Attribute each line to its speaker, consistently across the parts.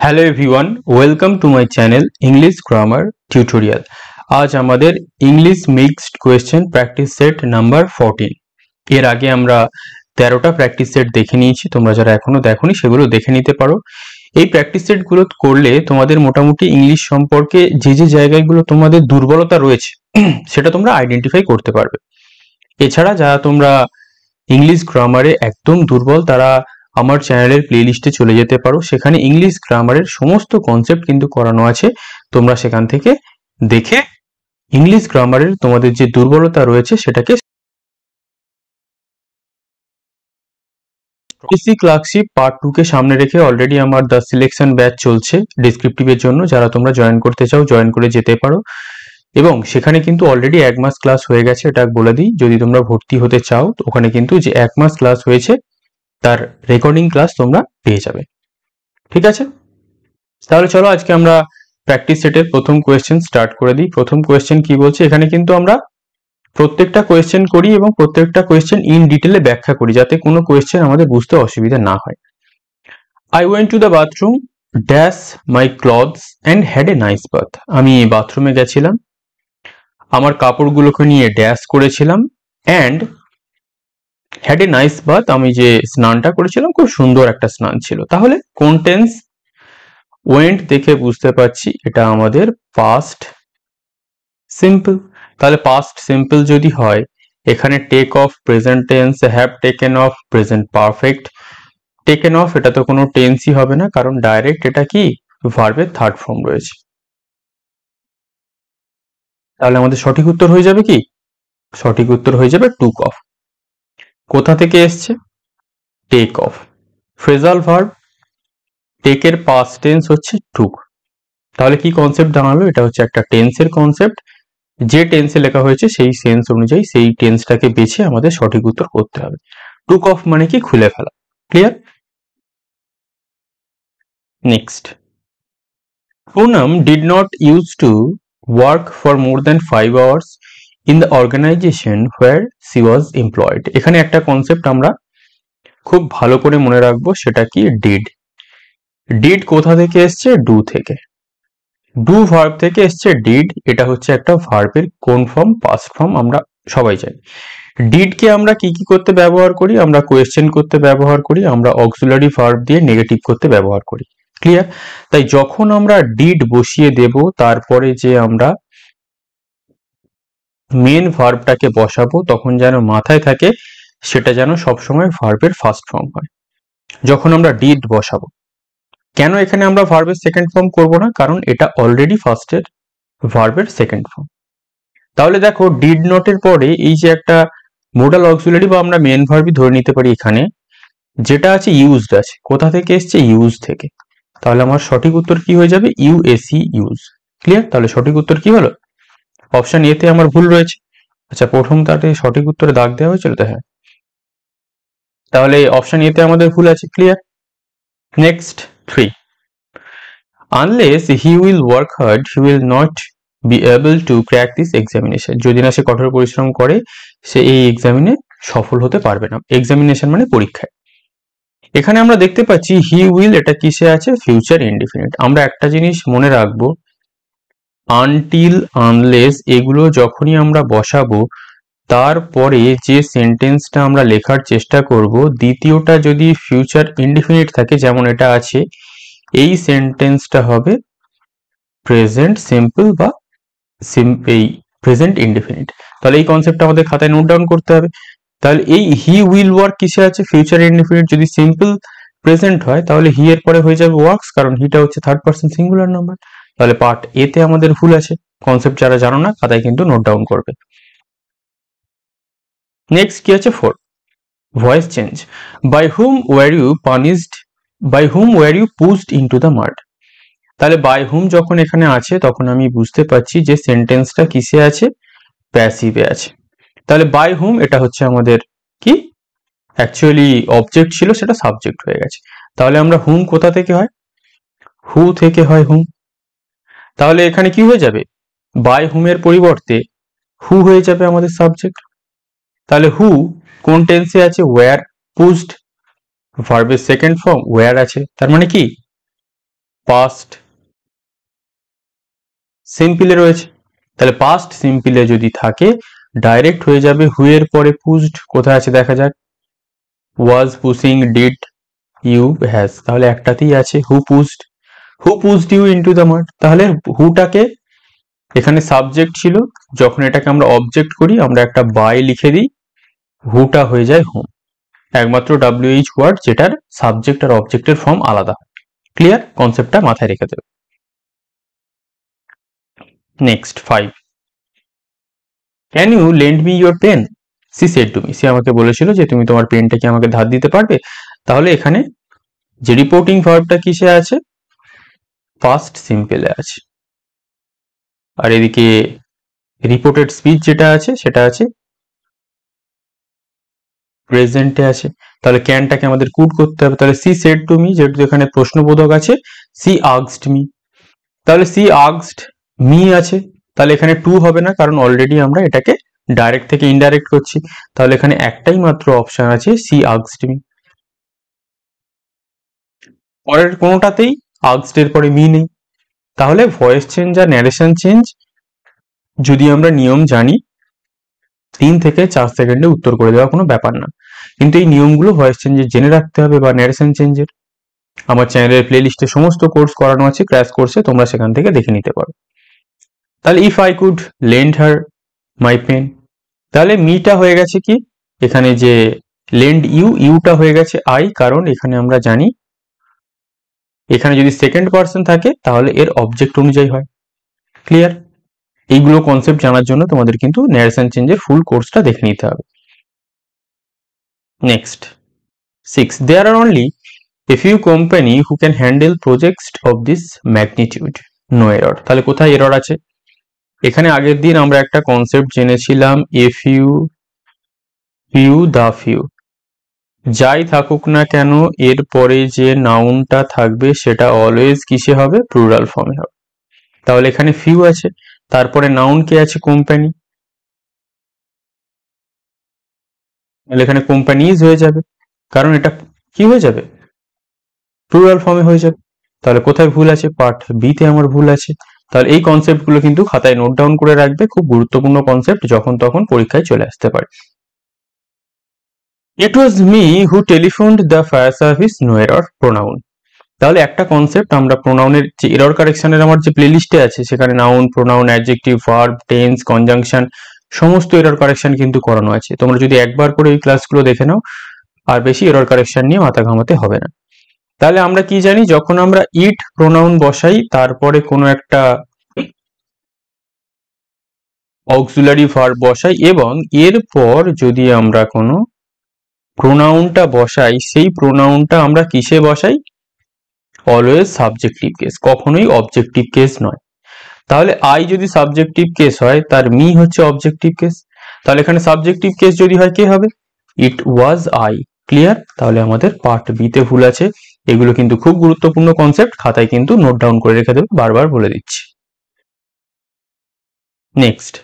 Speaker 1: Hello everyone, welcome to my channel English grammar tutorial. আজ আমাদের English mixed question practice set number 14। এর আগে আমরা 13টা প্র্যাকটিস সেট দেখে নিয়েছি। তোমরা যারা এখনো দেখোনি সেগুলো দেখে নিতে পারো। এই প্র্যাকটিস সেটগুলো করলে তোমাদের মোটামুটি ইংলিশ সম্পর্কে যে জায়গাগুলো তোমাদের দুর্বলতা রয়েছে সেটা তোমরা আইডেন্টিফাই করতে পারবে। এছাড়া যারা তোমরা ইংলিশ গ্রামারে একদম দুর্বল তারা আমার চ্যানেলের প্লেলিস্টে চলে যেতে পারো, সেখানে ইংলিশ গ্রামারের সমস্ত কনসেপ্ট কিন্তু করানো আছে। তোমরা সেখান থেকে দেখে ইংলিশ গ্রামারের তোমাদের যে দুর্বলতা রয়েছে সেটাকে বেসিক ক্লার্কশিপ পার্ট 2 কে সামনে রেখে অলরেডি আমার দ্য সিলেকশন ব্যাচ চলছে ডেসক্রিপটিভের জন্য। যারা তোমরা জয়েন করতে চাও জয়েন করে যেতে পারো, এবং সেখানে কিন্তু অলরেডি 1 মাস ক্লাস হয়ে গেছে। এটা বলে দিই, যদি তোমরা ভর্তি হতে চাও তো ওখানে কিন্তু যে 1 মাস ক্লাস হয়েছে তার রেকর্ডিং ক্লাস তোমরা পেয়ে যাবে। ঠিক আছে, তাহলে চলো আজকে আমরা প্র্যাকটিস সেটের প্রথম কোয়েশ্চেন স্টার্ট করে দিই। প্রথম কোয়েশ্চেন কি বলছে, এখানে কিন্তু আমরা প্রত্যেকটা কোয়েশ্চেন করি এবং প্রত্যেকটা কোয়েশ্চেন ইন ডিটেলে ব্যাখ্যা করি যাতে কোনো কোয়েশ্চেন আমাদের বুঝতে অসুবিধা না হয়। I went to the bathroom dash my clothes and had a nice bath. আমি বাথরুমে গেছিলাম, আমার কাপড়গুলোকে নিয়ে ড্যাশ করেছিলাম, and had a nice bath, আমি যে স্নানটা করেছিলাম খুব সুন্দর একটা স্নান ছিল। তাহলে কোন টেন্স? ওয়েন্ট দেখে বুঝতে পারছি এটা আমাদের পাস্ট সিম্পল। তাহলে পাস্ট সিম্পল যদি হয়, এখানে take off present tense, have taken off present perfect. Taken off এটা তো কোনো টেন্সই হবে না, কারণ ডাইরেক্ট এটা কি ভার্বের থার্ড ফর্ম রয়েছে। তাহলে আমাদের সঠিক উত্তর হয়ে যাবে কি? সঠিক উত্তর হয়ে যাবে টুক অফ। কোথা থেকে এসছে? Take off. ফ্রেজাল ভার্ব, টেকের পাস্ট টেন্স হচ্ছে টুক। তাহলে কি কনসেপ্ট দাঁড়ালো? এটা হচ্ছে একটা টেন্সের কনসেপ্ট। যে টেন্সে লেখা হয়েছে সেই সেন্স অনুযায়ী সেই টেন্সটাকে বেছে আমাদের সঠিক উত্তর করতে হবে। টুক অফ মানে কি? খুলে ফেলা। Clear? Next, Poonam did not use to work for more than 5 hours in the organisation where she was employed. এখানে একটা কনসেপ্ট আমরা খুব ভালো করে মনে রাখবো, সেটা কি? ডিড। ডিড কোথা থেকে এসছে? ডু থেকে। ডু ভার্ব থেকে এসছে ডিড। এটা হচ্ছে একটা ভার্বের কোন ফর্ম? পাস্ট ফর্ম, আমরা সবাই জানি। ডিড কে আমরা কি কি করতে ব্যবহার করি? আমরা কোয়েশ্চেন করতে ব্যবহার করি, আমরা অক্সিলারি ভার্ব দিয়ে নেগেটিভ করতে ব্যবহার করি। ক্লিয়ার? তাই যখন আমরা ডিড বসিয়ে দেব তারপরে যে আমরা মেন ভার্বটাকে বসাবো তখন যেন মাথায় থাকে সেটা যেন সবসময় ভার্বের ফার্স্ট ফর্ম হয় যখন আমরা ডিড বসাবো। কেন এখানে আমরা ভার্বের সেকেন্ড ফর্ম করব না? কারণ এটা অলরেডি ফার্স্টের ভার্বের সেকেন্ড ফর্ম। তাহলে দেখো, ডিড নটের পরে এই যে একটা মোডাল অক্সিলারি বা আমরা মেন ভার্বই ধরে নিতে পারি, এখানে যেটা আছে ইউজড আছে। কোথা থেকে এসছে? ইউজ থেকে। তাহলে আমার সঠিক উত্তর কি হয়ে যাবে? ইউএসই, ইউজ। ক্লিয়ার? তাহলে সঠিক উত্তর কি হলো? অপশন এ তে আমার ভুল রয়েছে। আচ্ছা, প্রথম তাতে সঠিক উত্তরে দাগ দেওয়া হয়েছিল তো? হ্যাঁ, তাহলে অপশন এ তে আমাদের ভুল আছে। Clear? Next 3, unless he will work hard he will not be able to crack this examination. যদি না সে কঠোর পরিশ্রম করে সে এই এক্সামিনে সফল হতে পারবে না। এক্সামিনেশন মানে পরীক্ষায়। এখানে আমরা দেখতে পাচ্ছি হি উইল, এটা কিসে আছে? Future indefinite. আমরা একটা জিনিস মনে রাখবো, আনটিল, আনলেস এগুলো যখনই আমরা বসাবো তারপরে যে সেন্টেন্সটা আমরা লেখার চেষ্টা করব দ্বিতীয়টা যদি ফিউচার ইনডিফিনিট থাকে, যেমন এটা আছে, এই সেন্টেন্সটা হবে প্রেজেন্ট সিম্পল বা এই প্রেজেন্ট ইনডিফিনিট। তাহলে এই কনসেপ্টটা আমাদের খাতায় নোট ডাউন করতে হবে। তাহলে এই হি উইল ওয়ার্ক কিসে আছে? Future indefinite. যদি সিম্পল প্রেজেন্ট হয় তাহলে হি এর পরে হয়ে যাবে ওয়ার্কস, কারণ হিটা হচ্ছে থার্ড পারসন সিঙ্গুলার নাম্বার। তাহলে পার্ট এ তে আমাদের ভুল আছে। কনসেপ্ট যারা জানো না খাতায় কিন্তু নোট ডাউন করবে। নেক্সট কি আছে? 4, voice change. By whom were you punished, by whom were you pushed into the mud. তাহলে বাই হুম যখন এখানে আছে তখন আমি বুঝতে পারছি যে সেন্টেন্সটা কিসে আছে? প্যাসিভে আছে। তাহলে বাই হুম এটা হচ্ছে আমাদের কি? অ্যাকচুয়ালি অবজেক্ট ছিল, সেটা সাবজেক্ট হয়ে গেছে। তাহলে আমরা হুম কোথা থেকে হয়? হু থেকে হয় হুম। তাহলে এখানে কি হয়ে যাবে? বাই হুমের পরিবর্তে হু হয়ে যাবে আমাদের সাবজেক্ট। তাহলে হু কোন টেন্সে আছে? ওয়্যার। পুশড ভার্বের সেকেন্ড ফর্ম ওয়্যার আছে, তার মানে কি পাস্ট সিম্পলে রয়েছে। তাহলে পাস্ট সিম্পলে যদি থাকে ডাইরেক্ট হয়ে যাবে হু এর পরে পুশড, কোথায় আছে দেখা যাক, was, pushing, did, you, has, তাহলে একটাতেই আছে who pushed you into the mud. তাহলে হুটাকে এখানে সাবজেক্ট ছিল, যখন এটাকে আমরা অবজেক্ট করি আমরা একটা বাই লিখে দিই, হুটা হয়ে যায় হুম। একমাত্র WH ওয়ার্ড যেটার সাবজেক্ট আর অবজেক্টের ফর্ম আলাদা। ক্লিয়ার? কনসেপ্টটা মাথায় রেখে দেবে। Next 5, can you lend me your pen, she said to me, সে আমাকে বলেছিল যে তুমি তোমার পেনটা কি আমাকে ধার দিতে পারবে। তাহলে এখানে যে রিপোর্টিং ভার্বটা কিসে আছে, পাস্ট সিম্পলে আছে, আর এদিকে রিপোর্টেড স্পিচ যেটা আছে সেটা আছে প্রেজেন্টে আছে। তাহলে ক্যানটাকে আমাদের কুড করতে হবে। তাহলে সি সেড টু মি, যেহেতু এখানে প্রশ্নবোধক আছে, সি আস্কড মি, তাহলে সি আস্কড মি আছে, তাহলে এখানে টু হবে না, কারণ অলরেডি আমরা এটাকে ডাইরেক্ট থেকে ইনডাইরেক্ট করছি। তাহলে এখানে একটাই মাত্র অপশন আছে, সি আস্কড মি। পরের কোনোটাতেই আস্কড এর পরে মি নেই। তাহলে ভয়েস চেঞ্জ আর ন্যারেশন চেঞ্জ যদি আমরা নিয়ম জানি 3 থেকে 4 সেকেন্ডে উত্তর করে দেওয়া কোনো ব্যাপার না, কিন্তু এই নিয়মগুলো ভয়েস চেঞ্জের জেনে রাখতে হবে বা ন্যারেশন চেঞ্জের। আমার চ্যানেলের প্লে লিস্টে সমস্ত কোর্স করানো আছে, ক্র্যাশ কোর্সে, তোমরা সেখান থেকে দেখে নিতে পারো। তাহলে if I could lend her my pen, তাহলে মিটা হয়ে গেছে কি, এখানে যে লেন্ড ইউটা হয়ে গেছে আই, কারণ এখানে আমরা জানি এখানে যদি সেকেন্ড পার্সন থাকে তাহলে এর অবজেক্ট অনুযায়ী হয়। ক্লিয়ার? এইগুলো কনসেপ্ট জানার জন্য তোমাদের কিন্তু ন্যারেশন চেঞ্জের ফুল কোর্সটা দেখে নিতে হবে। Next 6, there are only a few company who can handle projects of this magnitude, no error। তাহলে কোথায় এরর আছে, এখানে আগের দিন আমরা একটা কনসেপ্ট জেনেছিলাম, এ ফিউ, দা ফিউ, যাই থাকুক না কেন এর পরে যে নাউনটা থাকবে সেটা অলওয়েজ কিসে হবে, প্লুরাল ফর্মে হবে। তাহলে এখানে ফিউ আছে, তারপরে নাউন কে আছে, কোম্পানি, তাহলে এখানে কোম্পানিজ হয়ে যাবে, কারণ এটা কি হয়ে যাবে, প্লুরাল ফর্মে হয়ে যাবে। তাহলে কোথায় ভুল আছে, পার্ট বি তে আমার ভুল আছে। তাহলে এই কনসেপ্টগুলো কিন্তু খাতায় নোট ডাউন করে রাখবে, খুব গুরুত্বপূর্ণ কনসেপ্ট, যখন তখন পরীক্ষায় চলে আসতে পারে। It was me who telephoned the fire service, no error, pronoun. তাহলে একটা কনসেপ্ট, আমরা প্রোনাউনের যে এরর কারেকশনের আমার যে প্লেলিস্টে আছে সেখানে noun, pronoun, adjective, verb, tense, conjunction সমস্ত এরর কারেকশন কিন্তু করানো আছে। তোমরা যদি একবার করে এই ক্লাসগুলো দেখে নাও আর বেশি এরর কারেকশন নিয়ে মাথা ঘামাতে হবে না। তাহলে আমরা কি জানি, যখন আমরা ইট প্রোনাউন বসাই তারপরে কোনো একটা অক্সিলারি ভার্ব বসাই এবং এরপর যদি আমরা কোনো প্রোনাউনটা বসাই, সেই প্রোনাউনটা আমরা কিসে বসাই, অলওয়েজ সাবজেক্টিভ কেস, কখনোই অবজেক্টিভ কেস নয়। তাহলে আই যদি সাবজেক্টিভ কেস হয় তার মি হচ্ছে অবজেক্টিভ কেস, তাহলে এখানে সাবজেক্টিভ কেস যদি হয় কে হবে, ইট ওয়াজ আই। ক্লিয়ার? তাহলে আমাদের পার্ট বি তে ভুল আছে। এগুলো কিন্তু খুব গুরুত্বপূর্ণ কনসেপ্ট, খাতায় কিন্তু নোট ডাউন করে রেখে দেবে, বারবার বলে দিচ্ছি। Next,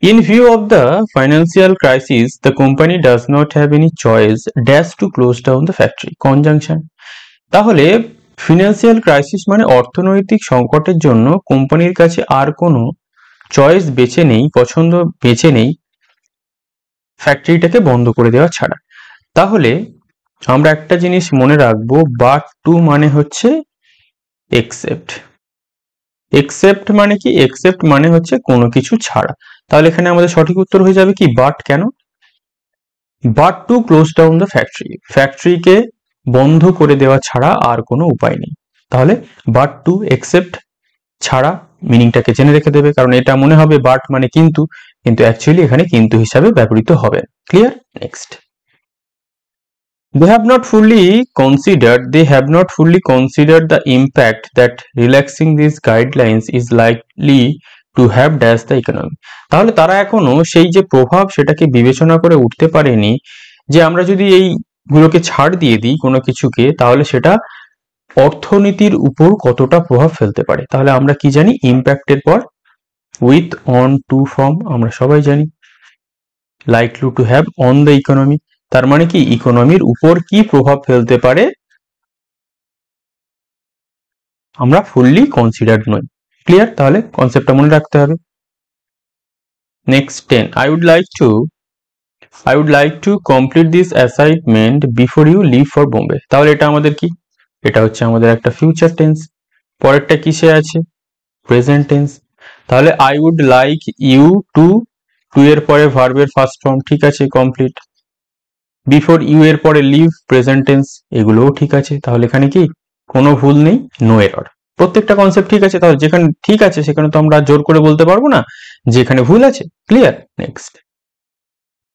Speaker 1: in view of the financial crisis the company does not have any choice dash to close down the factory, conjunction। তাহলে ফিনান্সিয়াল ক্রাইসিস মানে অর্থনৈতিক সংকটের জন্য কোম্পানির কাছে আর কোনো চয়েস বেছে নেই, পছন্দ বেছে নেই ফ্যাক্টরিটাকে বন্ধ করে দেওয়া ছাড়া। তাহলে আমরা একটা জিনিস মনে রাখবো, বাট টু মানে হচ্ছে এক্সেপ্ট। এক্সেপ্ট মানে কি, এক্সেপ্ট মানে হচ্ছে কোনো কিছু ছাড়া। তাহলে এখানে আমাদের সঠিক উত্তর হয়ে যাবে কি, বাট। কেন, but to close down the factory, ফ্যাক্টরিকে বন্ধ করে দেওয়া ছাড়া আর কোনো উপায় নেই। তাহলে বাট টু এক্সেপ্ট ছাড়া মিনিংটাকে জেনে রেখে দেবে, কারণ এটা মনে হবে বাট মানে কিন্তু, কিন্তু অ্যাকচুয়ালি এখানে কিন্তু হিসাবে ব্যবহৃত হবে। Clear? Next, they have not fully considered the impact that relaxing these guidelines is likely to have dash the economy। তাহলে তারা এখনো সেই যে প্রভাব সেটাকে বিবেচনা করে উঠতে পারেনি যে আমরা যদি এইগুলোকে ছাড় দিয়ে দিই কোনো কিছুকে তাহলে সেটা অর্থনীতির উপর কতটা প্রভাব ফেলতে পারে। তাহলে আমরা কি জানি, ইম্প্যাক্টের পর উইথ অন টু ফর্ম আমরা সবাই জানি, likely to have on the economy, তার মানে কি ইকোনমির উপর কি প্রভাব ফেলতে পারে আমরা ফুললি কনসিডার্ড নই। ক্লিয়ার? তাহলে কনসেপ্টটা মনে রাখতে হবে। Next 10, I would like to complete this assignment before you leave for Bombay. তাহলে এটা আমাদের কি? এটা হচ্ছে আমাদের একটা ফিউচার টেন্স। পরেরটা কিসে আছে? Present tense. তাহলে I would like you to এর পরে ভার্বের ফার্স্ট ফর্ম, ঠিক আছে, কমপ্লিট। বিফোর ইউ এর পরে লিভ, প্রেজেন্ট টেন্স, এগুলোও ঠিক আছে। তাহলে এখানে কি কোনো ভুল নেই, নো এরর। প্রত্যেকটা কনসেপ্ট ঠিক আছে। তাহলে যেখানে ঠিক আছে সেখানে তো আমরা জোর করে বলতে পারবো না যে এখানে ভুল আছে। ক্লিয়ার? নেক্সট,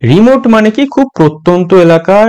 Speaker 1: রিমোট মানে কি? খুব প্রত্যন্ত এলাকার,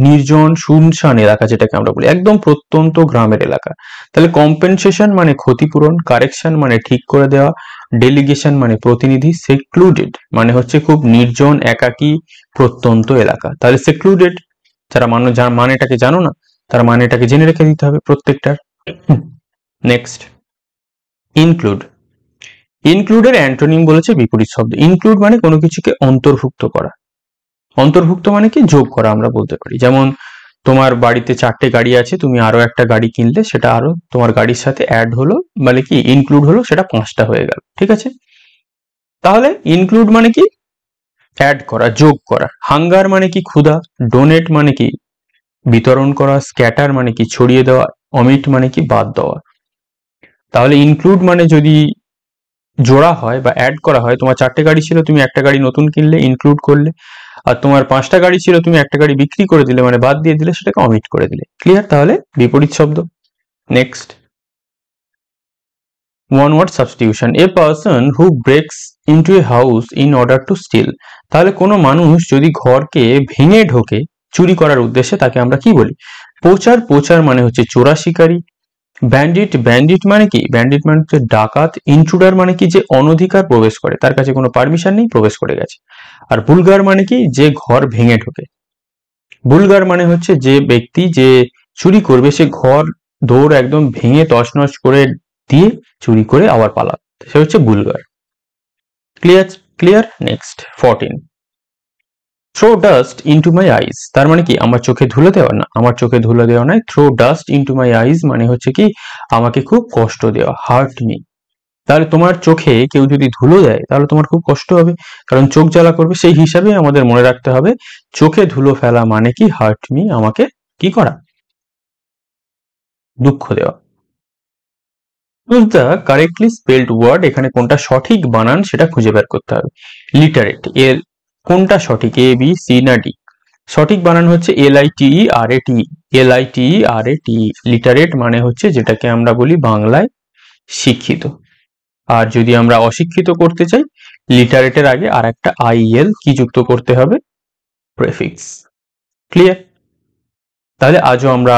Speaker 1: নির্জন শুনশান এলাকা, যেটাকে আমরা বলি একদম প্রত্যন্ত গ্রামের এলাকা। তাহলে কম্পেনসেশন মানে ক্ষতিপূরণ, কারেকশন মানে ঠিক করে দেওয়া, ডেলিগেশন মানে প্রতিনিধি, সেক্লুডেড মানে হচ্ছে খুব নির্জন, একাকী, প্রত্যন্ত এলাকা। তাহলে সেক্লুডেড, যারা মানেটাকে জানো না তারা মানেটাকে জেনে রেখে দিতে হবে প্রত্যেকটার। Next, include. ইনক্লুডের অ্যান্টোনিম বলেছে বিপরীত শব্দ। ইনক্লুড মানে কোনো কিছুকে অন্তর্ভুক্ত করা। অন্তর্ভুক্ত মানে কি? যোগ করা আমরা বলতে পারি। যেমন তোমার বাড়িতে 4টে গাড়ি আছে, তুমি আরো একটা গাড়ি কিনলে, সেটা আরো তোমার গাড়ির সাথে অ্যাড হলো, মানে কি ইনক্লুড হলো, সেটা 5টা হয়ে গেল। ঠিক আছে? তাহলে ইনক্লুড মানে কি? অ্যাড করা, যোগ করা। হাঙ্গার মানে কি? ক্ষুধা। ডোনেট মানে কি? বিতরণ করা। স্ক্যাটার মানে কি? ছড়িয়ে দেওয়া। অমিট মানে কি? বাদ দেওয়া। তাহলে ইনক্লুড মানে যদি জোড়া হয় বা অ্যাড করা হয়, তোমার 4টে গাড়ি ছিল, তুমি একটা গাড়ি নতুন কিনলে, ইনক্লুড করলে, আর তোমার 5টা গাড়ি ছিল, তুমি একটা গাড়ি বিক্রি করে দিলে, মানে বাদ দিয়ে দিলে, সেটাকে অমিট করে দিলে। ক্লিয়ার? তাহলে বিপরীত শব্দ। Next, one word substitution. A person who breaks into a house in order to steal. তাহলে কোনো মানুষ যদি ঘরকে ভেঙে ঢোকে চুরি করার উদ্দেশ্যে, তাকে আমরা কি বলি? পোচার। পোচার মানে হচ্ছে চোরা শিকারী। ব্যান্ডিট। ব্যান্ডিট মানে কি? ব্যান্ডিট মানে হচ্ছে ডাকাত। ইন্ট্রুডার মানে কি? যে অনধিকার প্রবেশ করে, তার কাছে কোনো পারমিশন নেই, প্রবেশ করে গেছে। আর বুলগার মানে কি? যে ঘর ভেঙে ঢোকে। বুলগার মানে হচ্ছে যে ব্যক্তি যে চুরি করবে, সে ঘর দৌড় একদম ভেঙে তছনছ করে দিয়ে চুরি করে আবার পালাবে, সে হচ্ছে burglar. Clear? Clear? Next 14, throw dust into my eyes. তার মানে কি? আমার চোখে ধুলো দেওয়া না, আমার চোখে ধুলো দেওয়া নয়। থ্রো ডাস্ট ইনটু মাই আইজ মানে হচ্ছে কি? আমাকে খুব কষ্ট দেওয়া, হার্ট মি। তাহলে তোমার চোখে কেউ যদি ধুলো দেয় তাহলে তোমার খুব কষ্ট হবে, কারণ চোখ জ্বালা করবে। সেই হিসাবে আমাদের মনে রাখতে হবে চোখে ধুলো ফেলা মানে কি? হার্ট মি, আমাকে কি করা? দুঃখ দেওয়া। Choose the correctly spelled word. এখানে কোনটা সঠিক বানান সেটা খুঁজে বের করতে হবে। লিটারেট, এর কোনটা সঠিক? এ, বি, সি না ডি? সঠিক বানান হচ্ছে LITERATE। LITERATE। লিটারেট মানে হচ্ছে যেটাকে আমরা বলি বাংলায় শিক্ষিত। আর যদি আমরা অশিক্ষিত করতে চাই, লিটারেটের আগে আর একটা IL কি যুক্ত করতে হবে? প্রেফিক্স। ক্লিয়ার? তাহলে আজও আমরা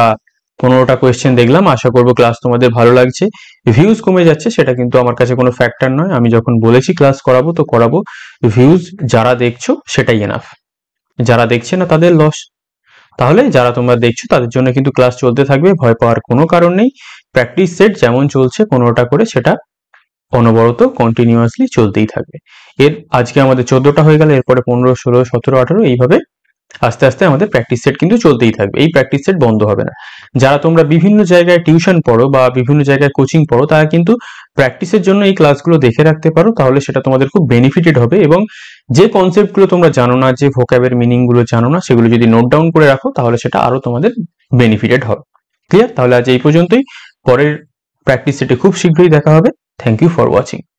Speaker 1: 15টা কোয়েশ্চেন দেখলাম। আশা করবো ক্লাস তোমাদের ভালো লাগছে। ভিউজ কমে যাচ্ছে সেটা কিন্তু আমার কাছে কোনো ফ্যাক্টর নয়। আমি যখন বলেছি ক্লাস করাবো তো করাবো। ভিউজ যারা দেখছো সেটাই এনাফ, যারা দেখছে না তাদের লস। তাহলে যারা তোমরা দেখছো তাদের জন্য কিন্তু ক্লাস চলতে থাকবে, ভয় পাওয়ার কোনো কারণ নেই। প্র্যাকটিস সেট যেমন চলছে 15টা করে, সেটা অনবরত কন্টিনিউয়াসলি চলতেই থাকবে। আজকে আমাদের 14টা হয়ে গেল, এরপরে 15, 16, 17, 18, এইভাবে আস্তে আস্তে আমাদের প্র্যাকটিস সেট কিন্তু চলতেই থাকবে। এই প্র্যাকটিস সেট বন্ধ হবে না। যারা তোমরা বিভিন্ন জায়গায় টিউশন পড়ো বা বিভিন্ন জায়গায় কোচিং পড়ো, তারা কিন্তু প্র্যাকটিসের জন্য এই ক্লাসগুলো দেখে রাখতে পারো, তাহলে সেটা তোমাদের খুব বেনিফিটেড হবে। এবং যে কনসেপ্টগুলো তোমরা জানো না, যে ভোক্যাবের মিনিংগুলো জানো না, সেগুলো যদি নোট ডাউন করে রাখো তাহলে সেটা আরো তোমাদের বেনিফিটেড হবে। ক্লিয়ার? তাহলে আজ এই পর্যন্তই। পরের প্র্যাকটিস সেটে খুব শীঘ্রই দেখা হবে। Thank you for watching.